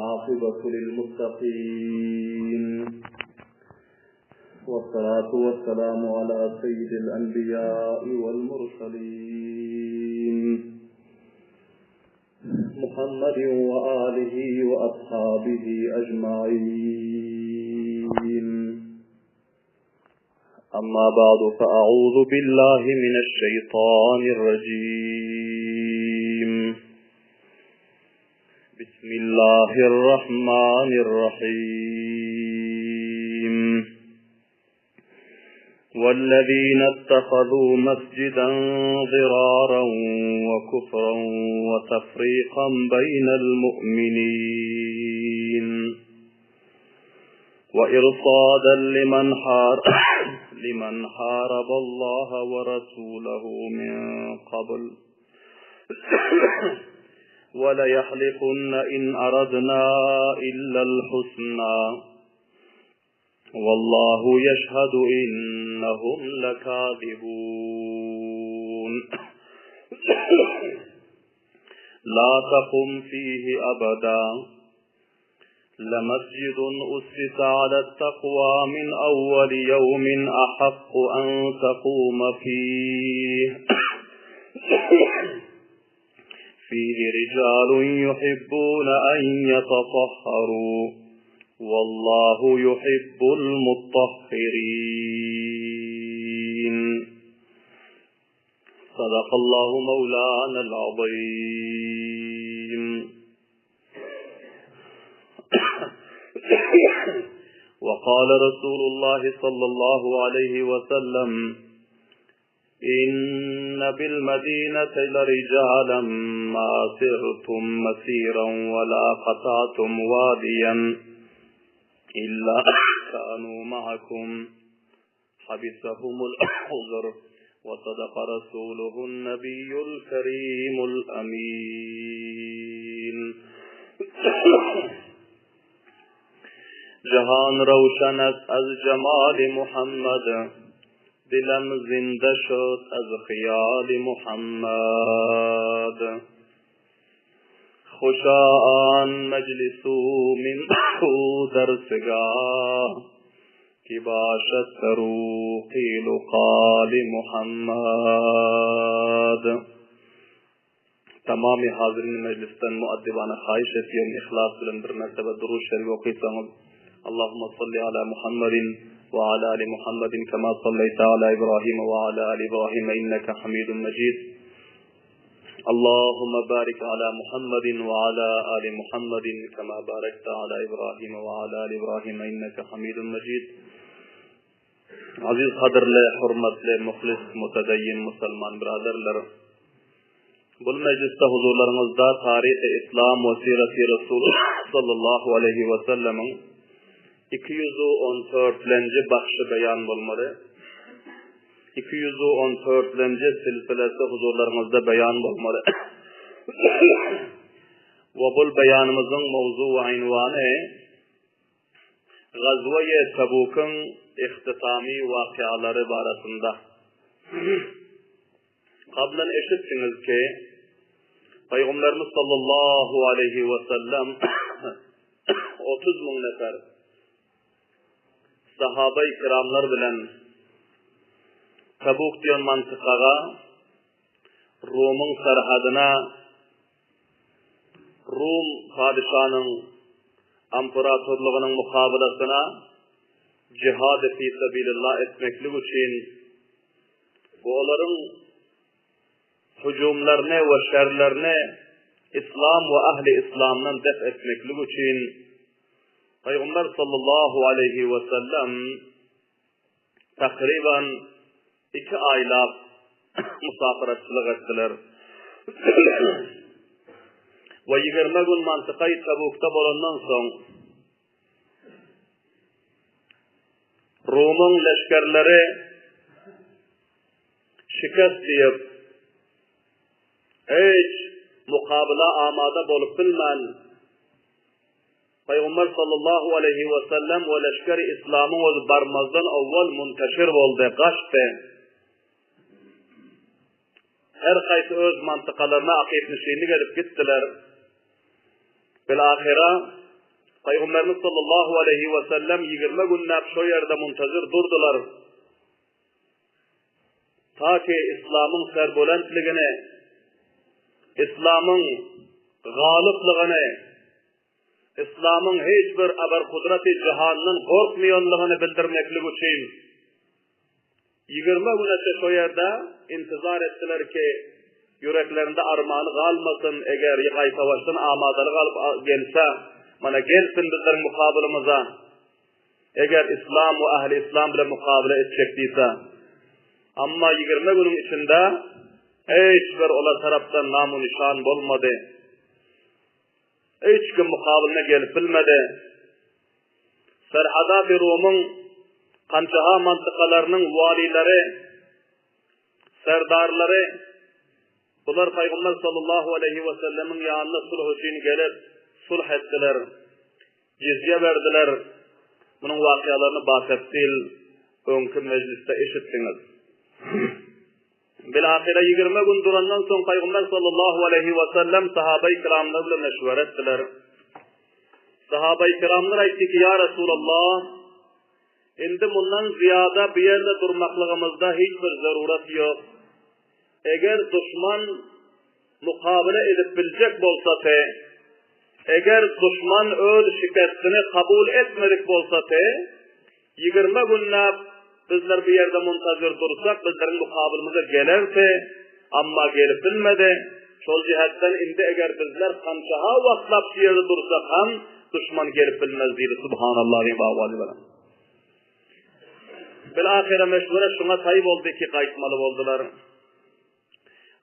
والعاقبة للمتقين والصلاة والسلام على سيد الأنبياء والمرسلين محمد وآله وأصحابه أجمعين. أما بعد فأعوذ بالله من الشيطان الرجيم. بسم الله الرحمن الرحيم. والذين اتخذوا مسجدا ضرارا وكفرا وتفريقا بين المؤمنين وإرصادا لمن حارب الله ورسوله من قبل وليحلفن إن أردنا إلا الحسنى والله يشهد إنهم لكاذبون. لا تقم فيه أبدا لمسجد أسس على التقوى من أول يوم أحق أن تقوم فيه فيه رجال يحبون أن يتطهروا والله يحب المطهرين. صدق الله مولانا العظيم. وقال رسول الله صلى الله عليه وسلم إن بالمدينة لرجالا ما سرتم مسيرا ولا قطعتم واديا إلا كانوا معكم حبسهم العذر وصدق رسوله النبي الكريم الأمين. جهان روشن است از جمال محمد دلم زنده شد از خیال محمد خوشا آن مجلسو من درسگاه کی باشد سرو قیل و قال محمد. تمام حاضرین مجلستان مؤدبانه خواهش است یوم اخلاص بلند بر مرتبه درود شریف و قیسان. اللهم صل على محمد وعلى آل محمد كما صليت على إبراهيم وعلى آل إبراهيم إنك حميد مجيد. اللهم بارك على محمد وعلى آل محمد كما باركت على إبراهيم وعلى آل إبراهيم إنك حميد مجيد. عزيز قدر له حرمت له مخلص متدين مسلمان برادر لر بل مجلس حضورlarımızda tarih İslam ve siret Resul sallallahu aleyhi ve sellem'in 214-lenci baxşı beyan bolmalı. 214-lenci silsilesi huzurlarımızda beyan bolmalı. Ve bu beyanımızın mevzu ve ünvanı Gazve-i Tebuk'un ihtitami vakiaları barasında. Qablan eşitsiniz ki Peygamberimiz sallallahu aleyhi ve sellem 30 bin nefer sahabe-i kiramlar bilen Tabuk diyen mantıkaga Rum'un serhadına Rum padişahının imparatorluğunun mukabelasına cihad-ı fi sabilillah etmeklik için bu onların hücumlarını ve şerlerini İslam ve ahli İslam'dan def etmeklik için Peygamber sallallahu aleyhi ve sellem takriben 2 aylar musafiratçılık ettiler. Ve 20 gün mantıkayı Tabuk'ta bulundan son Rum'un leşkerleri şikast deyip hiç mukabele amada bolup bilmen Peygamber sallallahu aleyhi ve sellem ve leşkeri İslam'ın öz barmazdan avval munteşir oldu, kaçtı. Her kaysi öz mantıkalarına akif nişini gelip gittiler. Bilahira Peygamberimiz sallallahu aleyhi ve sellem 20 günlap şu yerde muntazir durdular. Ta ki İslam'ın serbulentligini, İslam'ın galipliğini, İslam'ın hiçbir abar kudreti cihanının korkmayanlığını bildirmeklik için 20 günlap şu yerde intizar ettiler ki yüreklerinde armağanı kalmasın, eğer yıkay savaştan amadalık alıp gelse, mana gelsin bizlerin mukabilimize. Eğer İslam ve ahli İslam bile mukabele edecektiyse. Ama 20 günün içinde hiçbir ola taraftan namu nişan olmadı. Hiç kim mukabeline gelip bilmedi. Serhada bir Rum'un kançaha mantıkalarının valileri, serdarları, bunlar Peygamber sallallahu aleyhi ve sellemin yanına sulh için gelip sulh ettiler, cizye verdiler. Bunun vakialarını bahsettil, önkü mecliste işittiniz. Bilahire 20 gün durandan son Peygamber sallallahu aleyhi ve sellem sahabe-i kiramlarla meşvere ettiler. Sahabe-i kiramlar aytti ki, ya Resulallah, indi bundan ziyada bir yerde durmaklığımızda hiçbir zaruret yok. Eğer düşman mukabele edip bilecek bolsa te, eğer düşman öl şikayetini kabul etmedik bolsa te, 20 günlap bizler bir yerde muntazir dursak, bizlerin mukabilimize gelirse, amma gelip bilmedi. Şol cihetten indi eğer bizler kançaha vaklap bir yerde dursak ham, düşman gelip bilmez deydi. Subhanallah ve avvali. Bilahire meşvere şuna tayyip oldu ki kayıtmalı oldular.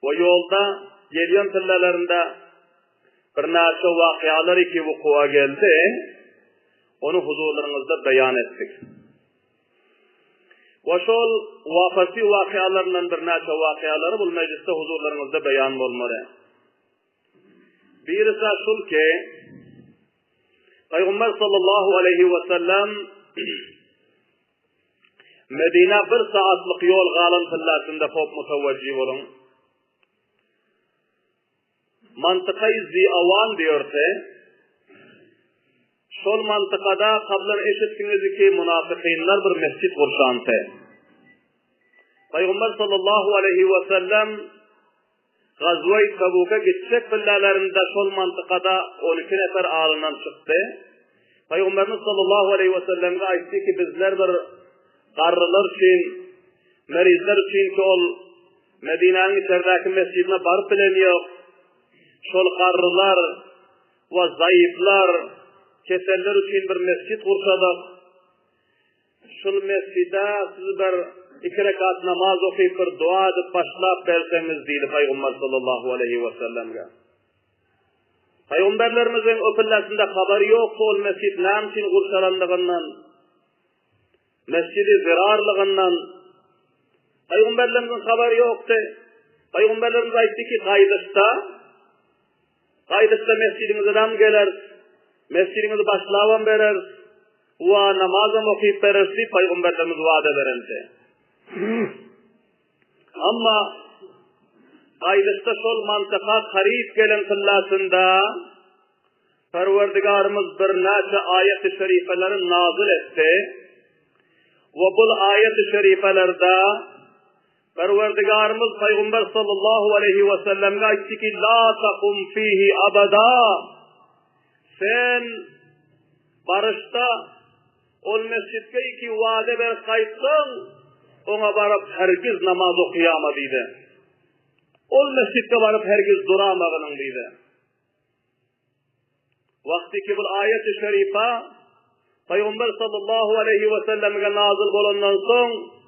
O yolda geliyon tillelerinde bir naçı vakiaları ki vuku'a geldi, onu huzurlarınızda beyan ettik. O şol vafasi vakialarından bir naçı vakiaları bu mecliste huzurlarınızda beyan olmalı. Birisi şul ki, Peygamber sallallahu aleyhi ve sellem Medine bir saatlik yol galan tillasında hop mutavvacih olun. Mantıkayı Ziavan diyorsa, şol mantıkada kablan eşitkiniz ki münafıkînler bir mescid kurşantı. Peygamber sallallahu aleyhi ve sellem Gazve-i Tabuk'a gidecek billalarında şol mantıkada 12 nefer ağırından çıktı. Peygamberimiz sallallahu aleyhi ve sellem'e aytti ki bizler bir qarrılar için, merizler için şol Medine'nin içerideki mescidine barıp bilen yok. Şol qarrılar ve zayıflar, keseller için bir mescid kursadık. Şol mescide siz bir 2 rekat namaz okuyup bir dua edip başlap verseniz deydi Peygamber sallallahu aleyhi ve sellem'e. Peygamberlerimizin o pillasında haberi yok ol mescid nam için kursalandığından, mescidi zirarlığından, Peygamberlerimizin haberi yoktu. Peygamberlerimiz aytti ki Kaydışta mescidimize adam gelir, mescidimizi başlavan verir, ve namazım okuyup verirsi, Peygamberlerimiz vaade verildi. Ama Kaydışta şol mantıka karib gelen kıllasında, Perverdigarımız bir naçı ayet-i şerifeleri nazil etti, ve bu ayet-i şerifelerde, Perverdigarımız Peygamber sallallahu aleyhi ve sellem'e aytti ki la takum fihi abada. Sen barışta ol mescidke iki vaade ver kayıtsın, ona barıp herkes namaz okuyama deydi. Ol mescidke barıp herkes duramağının deydi. Vakti ki bu ayet-i şerife Peygamber sallallahu aleyhi ve sellem'e nazil olandan son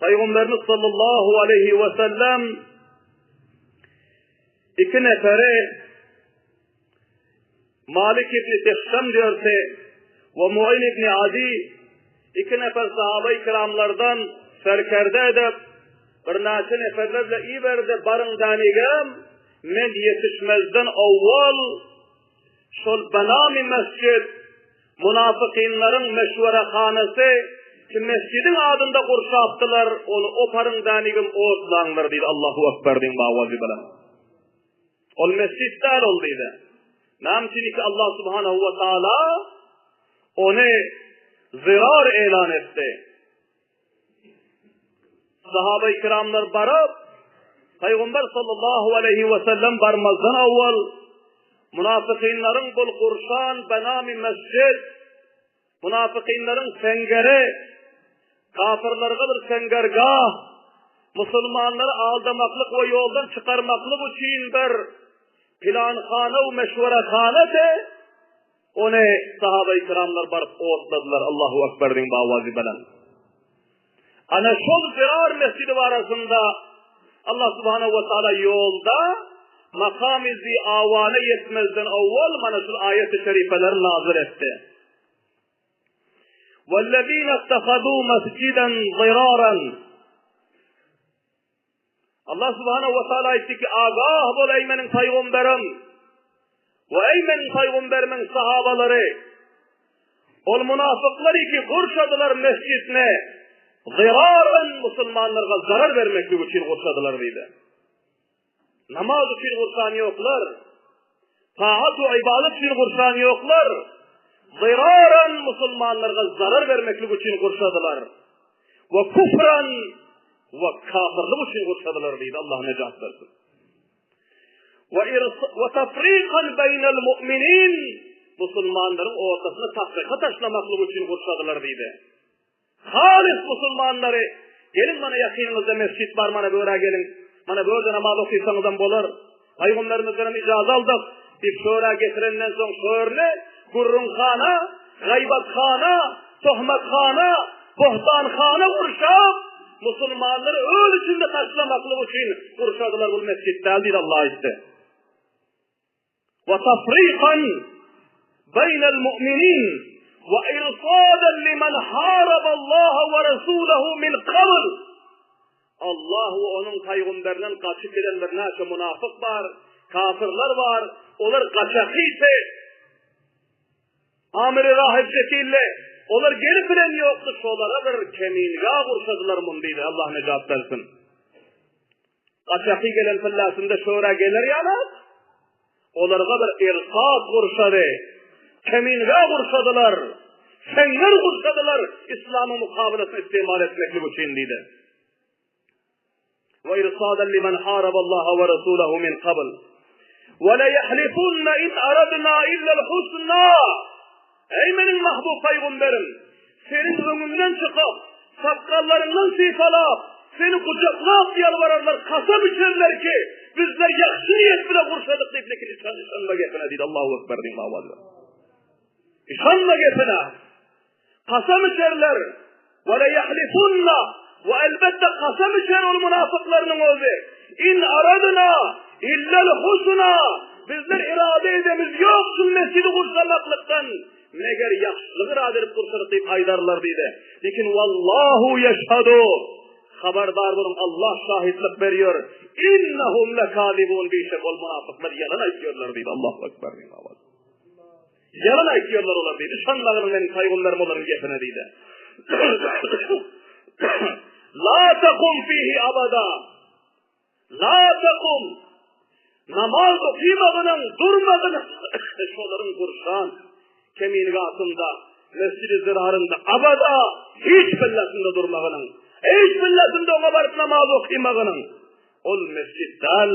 Peygamberimiz sallallahu aleyhi ve sellem 2 neferi Malik ibn Tehşem diyorsa ve Mu'in ibn Adi 2 nefer sahabe-i kiramlardan serkerde edip bir naçı neferlerle iyi verdi barındanigam men yetişmezden avval şol banami mescid münafıkînlerin meşverehanesi ki mescidin adında kurşaptılar, onu o parındanigim oğuzlanlar deydi. Allahu Ekber deyin bağvazı bile. O mescidler olduydu. Namçini ki Allah subhanahu ve taala onu zirar elan etti. Sahabe-i kiramlar barıp Peygamber sallallahu aleyhi ve sellem barmazdan avval münafıkînlerin bul kurşan benami mescid, münafıkînlerin sengeri, kafirlerge bir sengergah, Müslümanları aldamaklık ve yoldan çıkarmaklık için bir planxana ve meşverekhane de onu sahabe-i kiramlar barıp ortladılar. Allahu Ekber'in bavazi bilen. Ana şol zirar mescidi arasında Allah subhanahu ve taala yolda makam-ı avane yetmezden evvel mana şu ayet-i şerifeler nazil etti. وَالَّذ۪ينَ اتَّخَذُوا مَسْجِدًا ضِرَارًا Allah subhanahu ve taala etti ki agah bol ey menin peygamberim ve ey menin peygamberimin sahabaları ol münafıklar ki kurşadılar mescidine ziraren Müslümanlara zarar vermekle için kurşadılar dedi. Namaz için kurşan yoklar, taat ve ibadet için kurşan yoklar, ziraren Müslümanlara zarar vermekle için kurşadılar ve kufran ve kafirlik için kurşadılar dedi. Allah necat versin. Ve tefrikan beynel mu'minin Müslümanların ortasına tafrika taşlamaklık için kurşadılar dedi. Halis Müslümanları gelin bana yakınınızda mescit var bana böyle gelin. Bana böyle namaz okuysanızdan bolar. Peygamberimizden icazı aldık. Bir şöyle getirenden sonra şöyle gurrunkhana, gaybathana, tohmathana, bohtankhana kurşap Müslümanları öyle içinde taşlamaklık için kurşadılar bu mescitte değil Allah itti. Ve tafrikan beynel mu'minin وَاِرْصَادًا لِمَنْ حَارَبَ اللّٰهَ وَرَسُولَهُ مِنْ قَبْلِ Allah ve onun peygamberinden kaçıp gidenler neçe münafık var, kafirler var, onlar kaçakı ise amir-i rahip şekilde onlar geri bilen yoktu, şolara bir keminga kurşadılar mundiydi. Allah necat versin. Kaçakı gelen fillasında şora gelir yanar, onlara bir irsad kurşadı. Keminga kurşadılar, senger kurşadılar, İslam'ın mukabilesini istimal etmekle bu çindiydi. وَاِرْصَادًا لِمَنْ حَارَبَ اللّٰهَ وَرَسُولَهُ مِنْ قَبْلِ وَلَيَحْلِفُنَّ اِنْ اَرَدْنَا اِلَّا الْحُسْنَى Ey benim mahbub peygamberim, senin önünden çıkıp, sakkallarından sifalap, seni kucaklap yalvararlar, kasap içerler ki, bizler yakşı niyet bile kurşadık deyip lekin işanla getine deydi. Allahu Ekber deyim avazla. İşanla getine. Kasam içerler. وَلَيَحْلِفُنَّ ve elbette kasam içer ol münafıklarının özü. İn aradına illel husna. Bizler irade edemiz yok şu mescidi kurşamaklıktan. Meğer yaxşılık irade edip kurşalık deyip aydarlar deydi. Lekin vallahu yeşhadu. Haberdar bulun Allah şahitlik veriyor. İnnehum lekâdibûn bişek ol münafıklar yalan ayıkıyorlar deydi. Allahu Ekber deydi. Yalan ayıkıyorlar olar deydi. Şanlarının benim peygamberim onların gefine deydi. La tekum fihi abada. La tekum. Namaz okuymadığının, durmadığının, şoların kurşan, kemingatında, mescid-i zirarında, abada, hiç billasında durmadığının, hiç billasında ona varıp namaz okuymadığının, ol mescidden,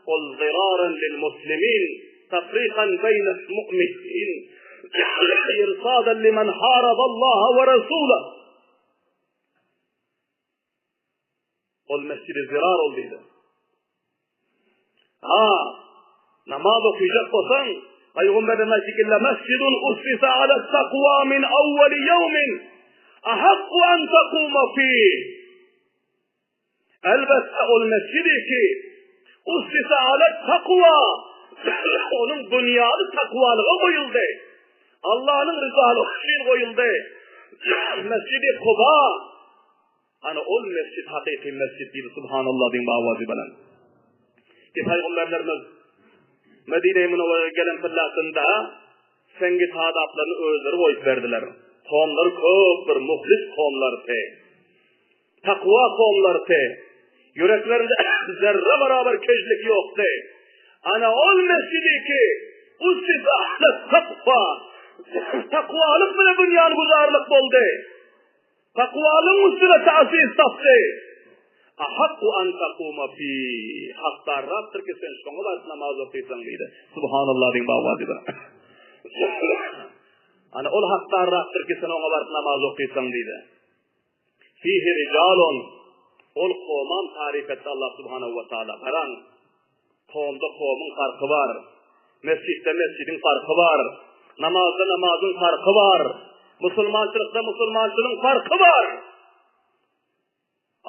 ol ziraren lil muslimin, tafrikan beynel mu'minin, irsadan limen haraballaha ve rasulah, ol mescid-i zirar olduydu. Namaz okuyacak olsan, Peygamber'in şekilde mescidun ussisa ala takva min evveli yevmin ahakku en takuma fih. Elbette ol mescidi ki ussisa ala takva onun dünyalı takvalığı koyuldu. Allah'ın rızalığı için koyuldu. Mescid-i Kuba hani ol mescid hakiki mescid değil. Subhanallah din bavazi bilen. Ki Peygamberlerimiz Medine-i Münevvere'ye gelen fillasında sengi tadatlarını özleri koyup verdiler. Kavimleri köp bir muhlis kavimlerdi. Takva kavimlerdi. Yüreklerinde zerre beraber kejlik yoktu. Ana ol mescidi ki Ussiz ahlet takva. Takvalık bile dünyanın guzarlık boldu. Takvalın üstüne tasis taptı. Ahakku an takuma fi. Haktarrattır ki sen şoňa baryp namaz okuysan diýdi. Subhanallah diýip bawadylar. Ana ol haktarrattır ki sen oňa baryp namaz okuysan diýdi. Fihi rijalun. Ol kowman tarif etdi Allah subhanahu wa taala. Baran. Kowmda kowmyň farky bar. Mescidde mescidin farky bar. Namazda namazın farky bar. Musulmançılıkta musulmançılığın farky bar.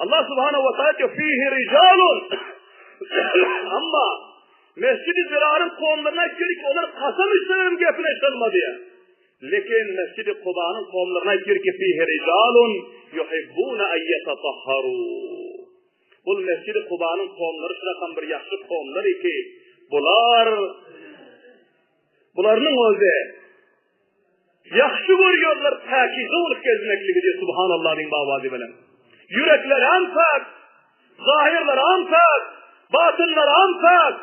Allah subhanahu wa ta'ala diyor fihi ricalun. Ama mescid-i zirarın kowmlarına girik onlar kasam isterim gepine çalmadı ya. Lekin mescid-i Kuba'nın kowmlarına girik fihi ricalun yuhibbuna en yetatahharu. Bu mescid-i Kuba'nın kowmları şurakan bir yaxşı kowmlar iki. Bularının özü yaxşı görüyorlar pakize olup gezmekligi diye subhanallah din bavadi bilen. Yürekleri antak, zahirleri antak, batınları antak,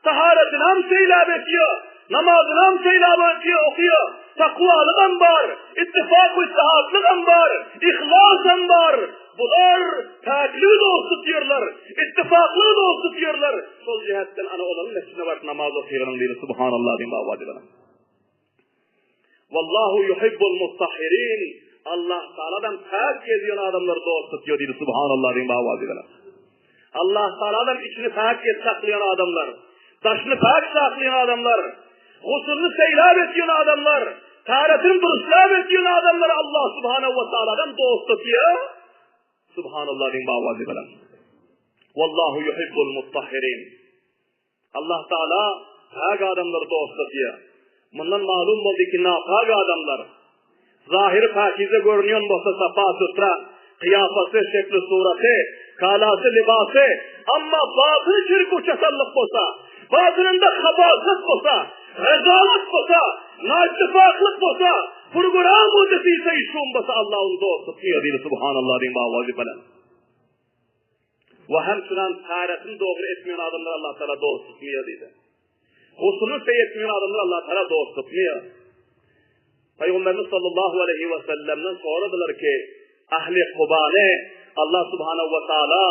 taharetini hamse ilave ediyor, namazını hamse ilave ediyor, okuyor, takvalıdan var, ittifak-ı istihatlıdan var, ihlasan var. Bunlar takliği de olsun diyorlar, ittifaklığı da olsun diyorlar. Sol cihetten ana olanın nesine var namaz okuyorlar diye subhanallah din bavadi bilen. Vallahu yuhibbul mutahhirin. Allah Teala'dan pak geziyor adamları dost tutuyor dedi subhanallah diye bavaziler. Allah Teala'dan içini pak saklayan adamlar, taşını pak saklayan adamlar, husulunu seylab ediyor adamlar, taharetini dürüstlab ediyor adamlar Allah subhanahu wa ta'ala'dan dost tutuyor. Subhanallah diye bavaziler. Vallahu yuhibbul mutahhirin. Allah Teala pak adamları dost tutuyor. Bundan malum oldu ki nafak adamlar, zahiri pakize görünüyor bolsa safa sutra, kıyafası, şekli, surati, kalası, libası, ama batını şirk uçasallık bolsa, batınında kabazlık bolsa, rezalık bolsa, naittifaklık bolsa, Kur'an mucizesi işun bolsa Allah'ın dostu tutuyor diye subhanallah diye bavazi bilen. Ve hemşiren taharetini doğru etmeyen adamlar Allah Teala dostu tutmuyor dedi. Husulunu seyretmeyen adamlar Allah Teala dost tutmuyor. Peygamberimiz sallallahu aleyhi ve sellem'den sonradılar ki ahli Kuba'ne Allah subhanahu ve taala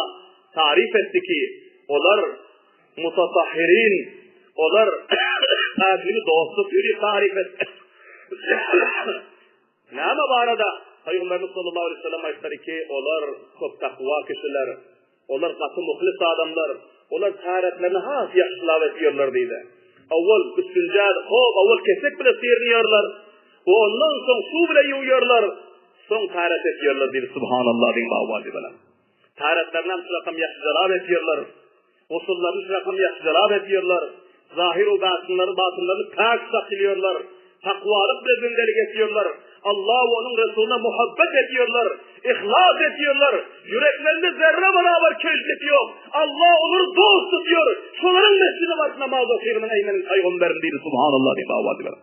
tarif etti ki onlar mutatahhirin, onlar ahli dost tutuyor tarif etti. Ne ama bu arada Peygamberimiz sallallahu aleyhi ve sellem ayetleri ki onlar çok takva kişiler, onlar katı muhlis adamlar, onlar taharetlerini has yaxşılab ediyorlar deydi. Avval üstüncad, avval kesek bile sıyırıyorlar. Ondan sonra su bile yuyuyorlar. Son taharet ediyorlar deydi. Subhanallah din bavadi bilen. Taharetlerinden şu rakam yaxşılab ediyorlar. Usullarını şu rakam yaxşılab ediyorlar. Zahir o batınlarını pak saklıyorlar. Takvalık bile zindelik ediyorlar. Allah ve onun Resulüne muhabbet ediyorlar. İhlas ediyorlar. Yüreklerinde zerre beraber keşfet yok. Allah onları dost tutuyor. Şunların mescidi var namaz okuyorlar. Eymenin peygamberin değil. Subhanallah diye davadi ver.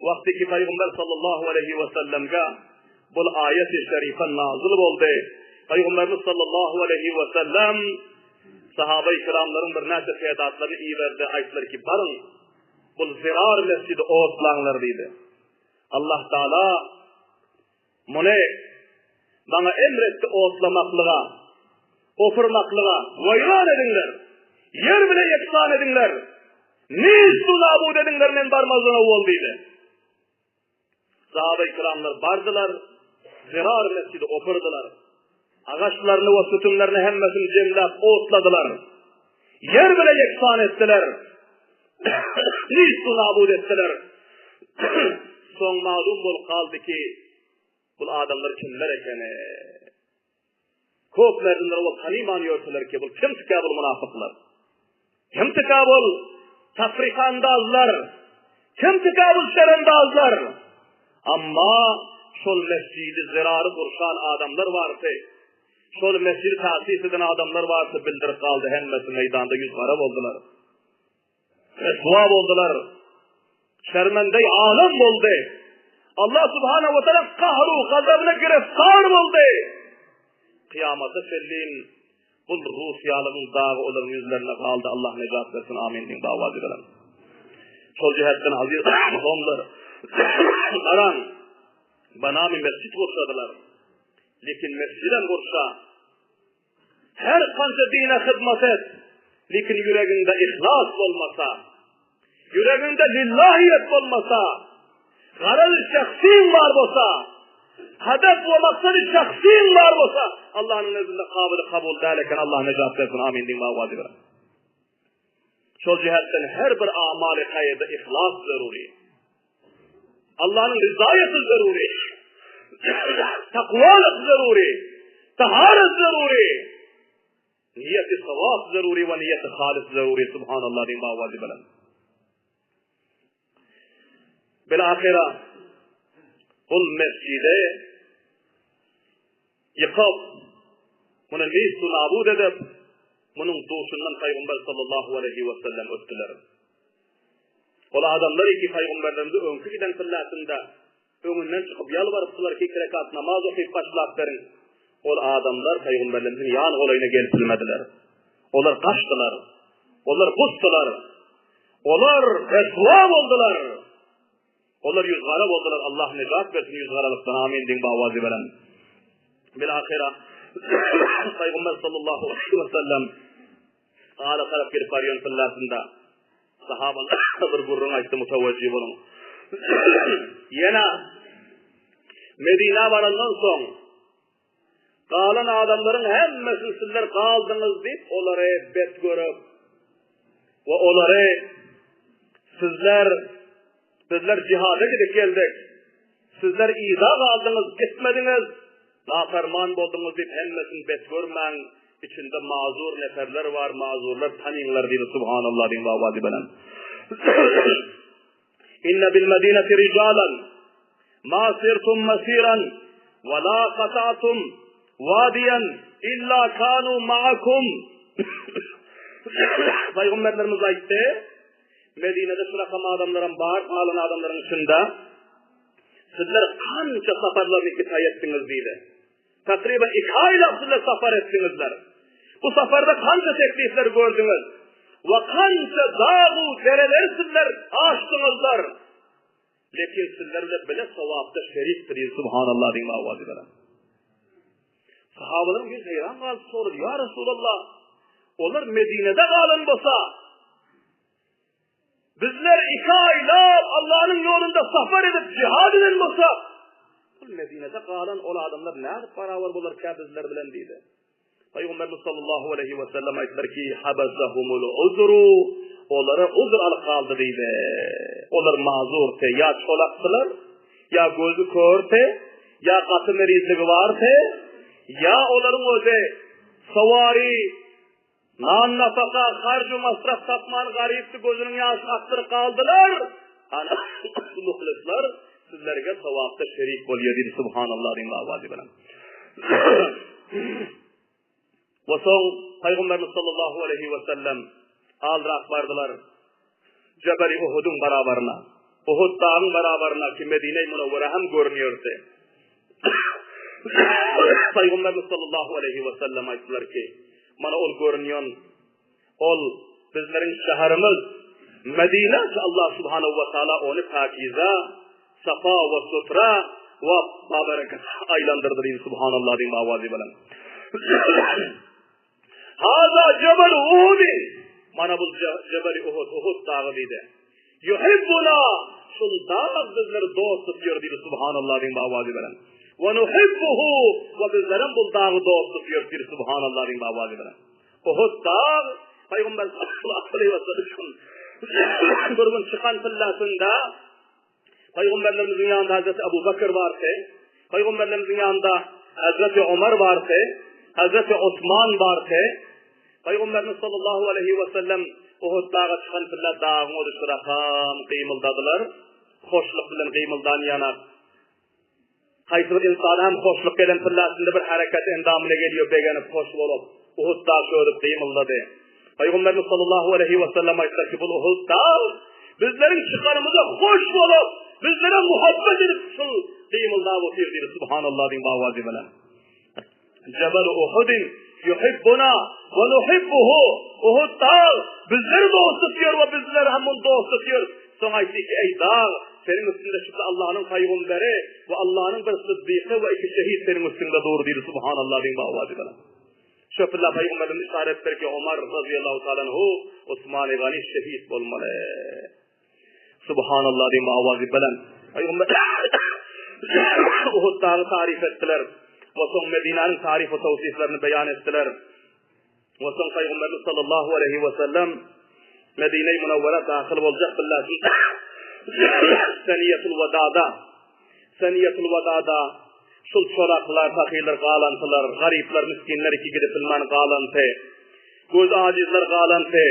Vakti ki Peygamber sallallahu aleyhi ve sellem'e bu ayet-i şerife nazil oldu. Peygamberimiz sallallahu aleyhi ve sellem sahabe-i kiramların bir nece feyadatlarını iyi verdi. Ayetler ki barın bu zirar mescidi oğutlanlar deydi. Allah Teala bunu bana emretti oğutlamaklığa, ofurmaklığa, vayran edinler, yer bile yeksan edinler, nisu nabud edinler men barmazına oğulduydu. Sahabe-i kiramlar bardılar, zirar mescidi ofurdular, ağaçlarını ve sütunlarını hemmesini cemlap oğutladılar, yer bile yeksan ettiler, nisu nabud ettiler. Son malum bol kaldı ki bu adamlar kimler ekene? Köplerdiler o kaniman yörtüler ki bu kim tıkabıl münafıklar? Kim tıkabıl tafrikandazlar? Kim tıkabıl şerendazlar? Ama şol mescidi zirarı kurşan adamlar varsa, şol mescidi tasis eden adamlar varsa bildirip kaldı hemmesi meydanda yüz harap oldular. Resvab oldular. Şermende alem oldu. Allah subhanahu wa ta'ala kahru gazabına gireftar oldu. Kıyamata sellin bu Rusiyalı'nın dağı olan yüzlerine kaldı. Allah necat versin. Amin. Davaz edelim. Şol jihatdan aziz qawmlar aran bana mescid kursadılar. Lekin mesciden kursa her kanca dine hizmet et. Lekin yüreğinde ihlas olmasa, yüreğinde lillahiyet olmasa, garaz şahsin var bolsa, hedef ve maksadı şahsin var bolsa, Allah'ın nezdinde kabul değilken Allah necat versin. Amin din mavazi verin. Şol cihetten her bir amali hayırda ihlas zaruri. Allah'ın rızayeti zaruri. Takvalık zaruri. Taharet zaruri. Niyeti savaf zaruri ve niyeti halis zaruri. Subhanallah din mavazi verin. Bilahira kul mescide yıkıp bunun neysu nabud edip bunun doğuşundan Peygamber sallallahu aleyhi ve sellem öttüler. Ola adamlar iki Peygamberlerimizi önkü giden fırlatında önünden çıkıp yalvarıptılar ki 2 rekat namaz okuyup başlatların. Ola adamlar Peygamberlerimizin yan olayına gelsilmediler. Onlar kaçtılar. Onlar kustular. Onlar resvam oldular. Onlar yüzgarab oldular. Allah necat versin yüzgaralıktan. Amin din bavazi veren. Bilahira Peygamber sallallahu aleyhi ve sellem ağla taraf girip arıyorsun fırlatında sahabalar bir gurrun açtı mutavacı bunun. Yine Medine varandan son kalan adamların hemmesini sizler kaldınız deyip onlara bet görüp ve onlara bizler cihada gidip geldik. Sizler iza kaldınız, gitmediniz. Naferman boldunuz deyip hemmesini bet görmen. İçinde mazur neferler var, mazurlar tanıyınlar diye Subhanallah din vavazi belen. İnne bil medineti ricalan ma sirtum masiran ve la qata'tum vadiyan illa kanu ma'akum. Peygamberlerimiz ayette Medine'de şurakam adamların bağır kalan adamların içinde sizler kanca safarlarını kitay ettiniz deydi. Takriben 2 aylık sizler safar ettinizler. Bu saferde kanca teklifler gördünüz. Ve kanca dağu dereler sizler açtınızlar. Lekin sizler bile savapta şeriftir. Subhanallah din mavazi veren. Sahabaların bir heyran kaldı sordu. Ya Resulallah, onlar Medine'de kalın bolsa, bizler 2 aylar Allah'ın yolunda safar edip cihad edin bolsa, Medine'de kalan o adamlar ne yapıp beraber bulur ki bizler bilen deydi. Peygamberimiz sallallahu aleyhi ve sellem ayetler ki habasahumul uzru, onlara uzr alıp kaldı deydi. Onlar mazur te, ya çolaktılar, ya gözü körte, ya katı merizliği vardı, ya onların özü savari, nan nafaka, harcı masraf tapman garipti gözünün yaşı aktırıp kaldılar. Ana muhlisler sizlerge savapta şerik oluyor dedi Subhanallah din avazi bilen. Ve son Peygamberimiz sallallahu aleyhi ve sellem alrak vardılar Cebeli Uhud'un beraberine, Uhud dağın beraberine ki Medine-i Münevvere hem görünüyordu. Peygamberimiz sallallahu aleyhi ve sellem ayettiler ki bana ol görünüyor, ol bizlerin şehrimiz Medine ki Allah subhanahu ve teala onu pakize, safa ve sutra ve babereket aylandırdı deyim Subhanallah deyim avazi bilen. Haza Cebel Uhud'i, bana bu Cebel Uhud dağı deydi. Yuhibbuna, şun dağ bizleri dost tutuyor deydi Subhanallah deyim avazi bilen. Ve nuhibbuhu, ve bizlerin bu dağı dost tutuyor deydi Subhanallah deyim avazi bilen. Uhud dağı, Peygamber sallallahu aleyhi ve sellem bir gün çıkan fillasında Peygamberlerimizin yanında Hazreti Ebu Bakır vardı, Peygamberlerimizin yanında Hazreti Ömer vardı, Hazreti Osman vardı. Peygamberimiz sallallahu aleyhi ve sellem Uhud dağı çıkan fillah dağın o dışırakam kıymıldadılar. Hoşluk bilen kıymıldan yana. Kaysı bir insan hem hoşluk gelen fillasında bir hareket endamına geliyor beğenip hoş olup Uhud dağı şöyle kıymıldadı. Peygamberimiz sallallahu aleyhi ve sellem ayetler ki bu Uhud dağı bizlerin çıkarımıza hoş olup bizlere muhabbet edip şu kıymıldağı okuyor diyor Subhanallah din bavazi bilen. Cebel Uhud'in yuhibbuna ve nuhibbuhu. Uhud dağı bizleri dost tutuyor ve bizleri hemen dost tutuyor. Sonra aytdı ki ey dağ, senin üstünde çıktı Allah'ın peygamberi ve Allah'ın bir sıddıkı ve iki şehit senin üstünde doğru dedi. Subhanallah din bağvadı bana. Şöpürler peygamberin işaretler ki Ömer radıyallahu ta'ala anhu Osman-ı Gani şehit olmalı. Subhanallah din bağvadı bana. Peygamber Uhud dağı tarif ettiler. Ve son Medine'nin tarif ve tavsiflerini beyan ettiler. Ve son Peygamberimiz sallallahu aleyhi ve sellem Medine-i Münevvere dahil olacak billahi. Seniyetul Vada'da şul çoraklar, fakirler, galantılar, garipler, miskinler iki gidip bilmen galantı, göz acizler galantı,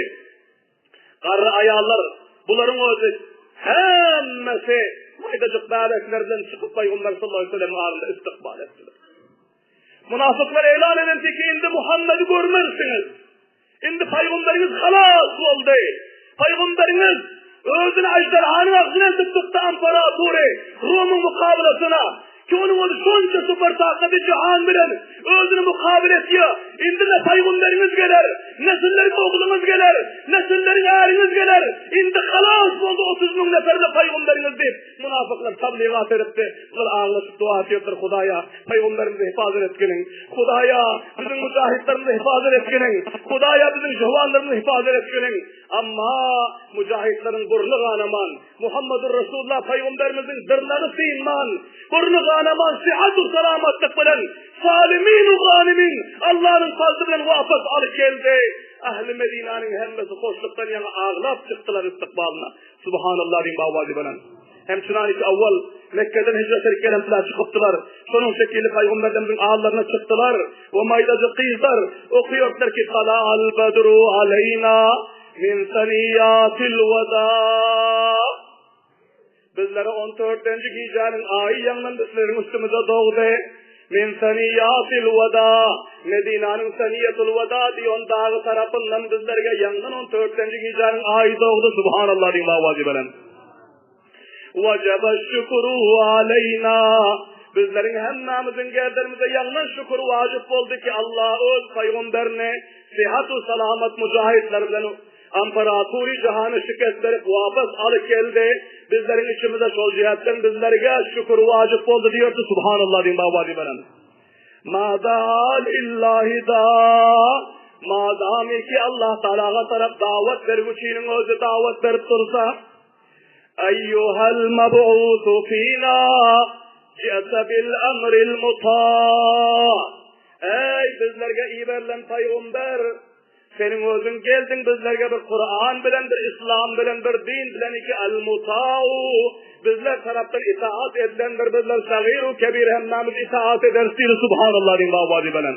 karı ayarlar, bunların özü hemmesi maydacık davetlerden çıkıp Peygamber sallallahu aleyhi ve sellem ağırında istikbal ettiler. Münafıklar elan edin ki indi Muhammed'i görmersiniz. İndi Peygamberiniz halas oldu. Peygamberiniz özünü ejderhanın aksine tuttu amperatörü Rom'un mukabelasına ki onun onu şonca süper takatı cihan bilen özünü mukabele ediyor. İndi de Peygamberiniz gelir, nesillerin oğlunuz gelir, nesillerin eriniz gelir. İndi halas oldu 30.000 neferle Peygamberiniz deyip münafıklar tabliğat edipti. Bunlar ağlaşıp dua ediyorlar Hudaya. Peygamberimizi hifazet etkinin. Hudaya bizim mücahitlerimizi hifazet etkinin. Hudaya bizim cüvanlarımızı hifazet etkinin. Ama mücahitlerin burnu ganaman. Muhammedur Resulullah Peygamberimizin dırları iman. Burnu ganaman sıhhatu selamatlık bilen. Salimin-u ganimin. Allah'ın fazlı bilen vafız alıp geldi. Ahli Medine'nin hemmesi hoşluktan yana ağlap çıktılar istikbalına. Subhanallah din bağvacı bilen. Hem çınaniki avval Mekke'den hicret erkelemler çıkıptılar. Sonun şekilli Peygamberimizin ağlarına çıktılar. O maydacı kızlar okuyorlar ki Tala'al bedru aleyna min saniyatil veda. Bizlere 14. Hicre'nin ayı yanından bizlerin üstümüze doğdu. Min saniyatil veda. Medine'nin saniyatil veda diyon dağı tarafından bizlerge yanından 14. Hicre'nin ayı doğdu. Subhanallah din bağvacı bilen. Vacaba şükuru aleyna. Bizlerin hemmamızın geldirimize yandan şükür vacip oldu ki Allah öz peygamberine sıhhatu selamet mücahitler bilen amperaturi cihanı şikestlerip vapas alıp geldi. Bizlerin içimize şol cihetten bizlerge şükür vacip oldu diyordu. Subhanallah din bağvacı veren. Madâ lillahi da. Madâmi ki Allah Teala'ya taraf davet vergüçinin özü davet verip dursa. Eyyuhel meb'ûsu fînâ ci'te bil emril mutâ. Ey bizlerge iyi verilen peygamber, senin özün geldin bizlerge bir Kur'an bilen, bir İslam bilen, bir din bilen iki el-mutâ'u. Bizler taraftan itaat edilendir, bizler sagîr-u kebir hemmamiz itaat edersiniz. Subhanallah din bağvacı bilen.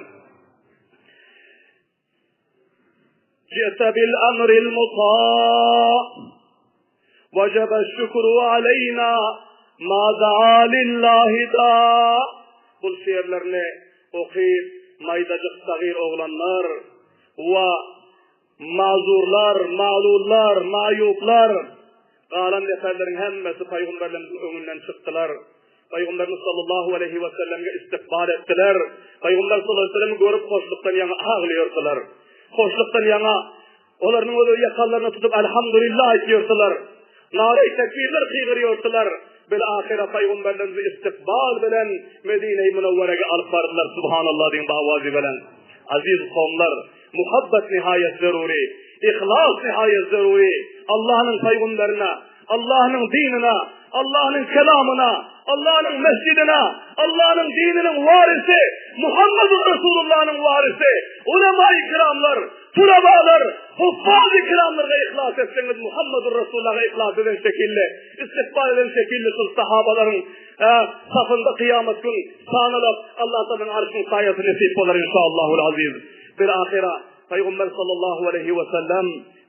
Ci'te bil emril mutâ. وَجَبَ الشُّكْرُ عَلَيْنَا مَا دَعَا لِلّٰهِ دَا. Bu şiirlerini okuyup maydacık sagir oğlanlar ve mazurlar, mağlullar, mayuplar kalan neferlerin hemmesi Peygamberimizin önünden çıktılar. Peygamberimiz sallallahu aleyhi ve sellem'e istikbal ettiler. Peygamber sallallahu aleyhi ve sellem'i görüp hoşluktan yana ağlıyordular. Hoşluktan yana onların o yakallarını tutup elhamdülillah diyordular. Nâre-i tekbirler kıydırıyordular. Bilahire Peygamberlerimizi istikbal bilen Medine-i Münevvere'ye alıp vardılar. Subhanallah din davazı bilen. Aziz kavmler, muhabbet nihayet zaruri, ihlas nihayet zaruri. Allah'ın peygamberine, Allah'ın dinine, Allah'ın kelamına, Allah'ın mescidine, Allah'ın dininin varisi, Muhammedur Resulullah'ın varisi, ulema-i kiramlar, turabalar, huffaz-ı kiramlarına ihlas etseniz, Muhammedur Resulullah'a ihlas eden şekilde, istikbal eden şekilde sahabaların safında kıyamet gün sağlanıp Allah'ın arşın sayesi nasip olur inşallahul aziz. Bir ahira Peygamber sallallahu aleyhi ve sellem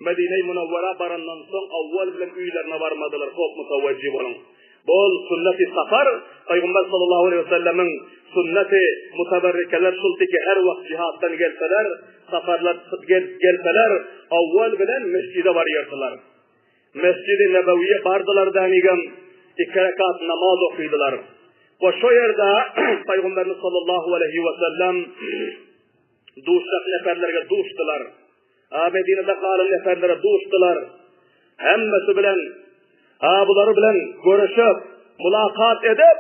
Medine-i Münevvere barından son avval bilen üylerine varmadılar. Çok mutavvecih olun. Bol sünnet-i safar Peygamber sallallahu aleyhi ve sellemin sünnet-i muteberrikeler sulti ki her vakit cihattan gelseler, safarlar gelseler avval bilen mescide varıyordular. Mescid-i Nebevi'ye bardılar denigem 2 rekat namaz okuydular. O şu yerde Peygamberimiz sallallahu aleyhi ve sellem duşak neferlerine duştular. Medine'de kalan neferlere duştular. Hemmesi bilen Buları bilen görüşüp, mülakat edip,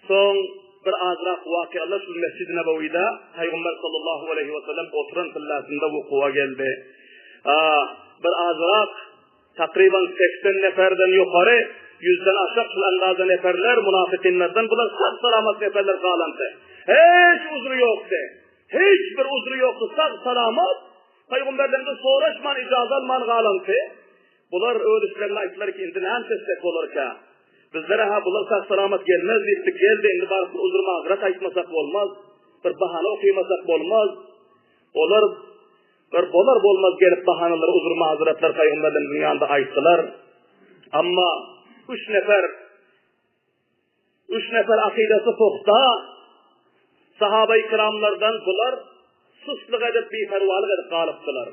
son bir azraq vakialar şu Mescid-i Nebevide Peygamber sallallahu aleyhi ve sellem oturan pillasında vuku'a geldi. Bir azraq takriban 80 neferden yukarı 100'den aşağı şu andazda neferler munafikinlerden bular sağ salamat neferler kalantı. Hiç uzru yoktu. Hiçbir uzru yoktu. Sağ salamat Peygamberlerden soraşman icazı alman kalantı. Bular öğretmenlerine ayttılar ki indi hem destek olur ki bizlere bular sağ salamat gelmez deyip geldi indi barıp uzur mağaziret aytmasak olmaz. Bir bahane okuymasak olmaz. Onlar bir bolar bolmaz gelip bahanalar uzur mağaziretler Peygamberlerin yanında ayttılar. Ama üç nefer akidesi puhta sahabe-i kiramlardan bular susluq edip bipervalık edip kalıptılar.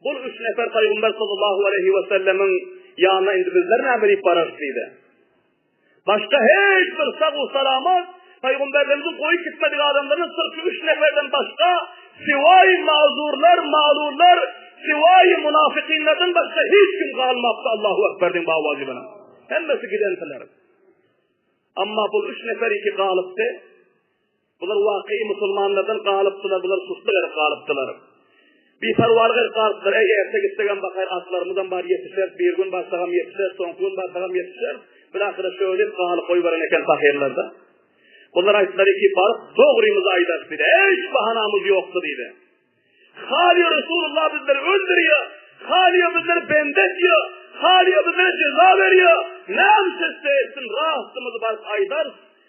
Bu üç nefer Peygamber sallallahu aleyhi ve sellemin yanına indi bizler ne verip barıştıydı. Başka hiçbir sağ salamat Peygamberlerimizin koyup gitmedik adamların sırf üç neferden başka sivay mazurlar, mağlurlar, sivay münafikinlerden başka hiç kim kalmazsa Allahu Ekber'din bağvacibine. Hemmesi gidentiler. Ama bu üç nefer iki kalıptı. Bunlar vakî Müslümanlardan kalıptılar, bunlar suslu verip kalıptılar. Bir fervarlık kalıptılar. Erse gittiğen bakar atlarımızdan bari yetişer, bir gün başlığım yetişer, son gün başlığım yetişer. Bir akıda şöyle kalıp koyuveren eken fakirlerde. Bunlar ayetler ki barıp doğruyumuzu aydaş dedi. Hiç bahanamız yoktu dedi. Haliye Resulullah bizleri öldürüyor. Haliye bizleri bendetiyor. Haliye bizlere ceza veriyor. Ne amsesse etsin rahatsızımızı barıp aydaş.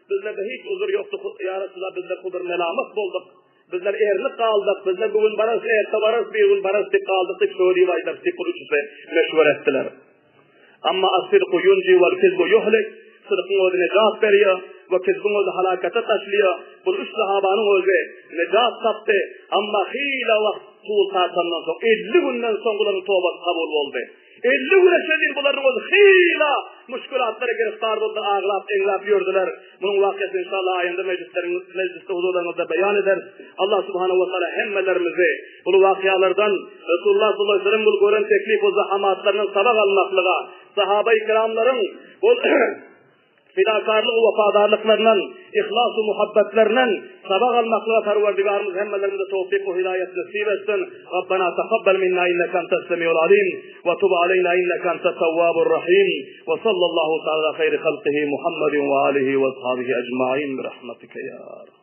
Bizlerde hiç huzur yoktu. Ya Resulullah bizler kudur melamet bulduk. Bizler erlik kaldık. Bizler bugün barış, erte barış, bir gün barış dik kaldık. Dik söyleyip aydaş. Dik kurucusu meşhur ettiler. Ama as-sidqu yunci vel kizbu yuhlik. Sıdkın özü necat veriyor ve kizbun özü halakete taşlıyor. Bu üç sahabanın özü necat taptı. Ama hile vakt tuğul tartandan sonra 50 günden sonra bunların tövbesi kabul oldu. 50 güne şedin bunların özü hile müşkülatlara giriftar oldu. Ağlap, englap gördüler. Bunun vakısı inşallah ayında mecliste huzurlarınızda beyan eder. Allah subhanahu ve teala hemmelerimizi bu vakialardan Resulullah sallallahu aleyhi ve sellem bu gören teklif o zahamatlarının sabah almaklığa sahabe-i kiramların bu fidakarlık ve vafadarlıklarından, ihlas-ı muhabbetlerinden sabah almakla Perverdigarımız hemmelerinde tevfik ve hidayet nasip etsin. Rabbena taqabbal minna inneke entes semiyul alim ve tub aleyna inneke entes tevvabur rahim ve sallallahu teala khayri halqihi Muhammedin ve alihi ve ashabihi ecmaîn bi rahmetike ya Rabbi.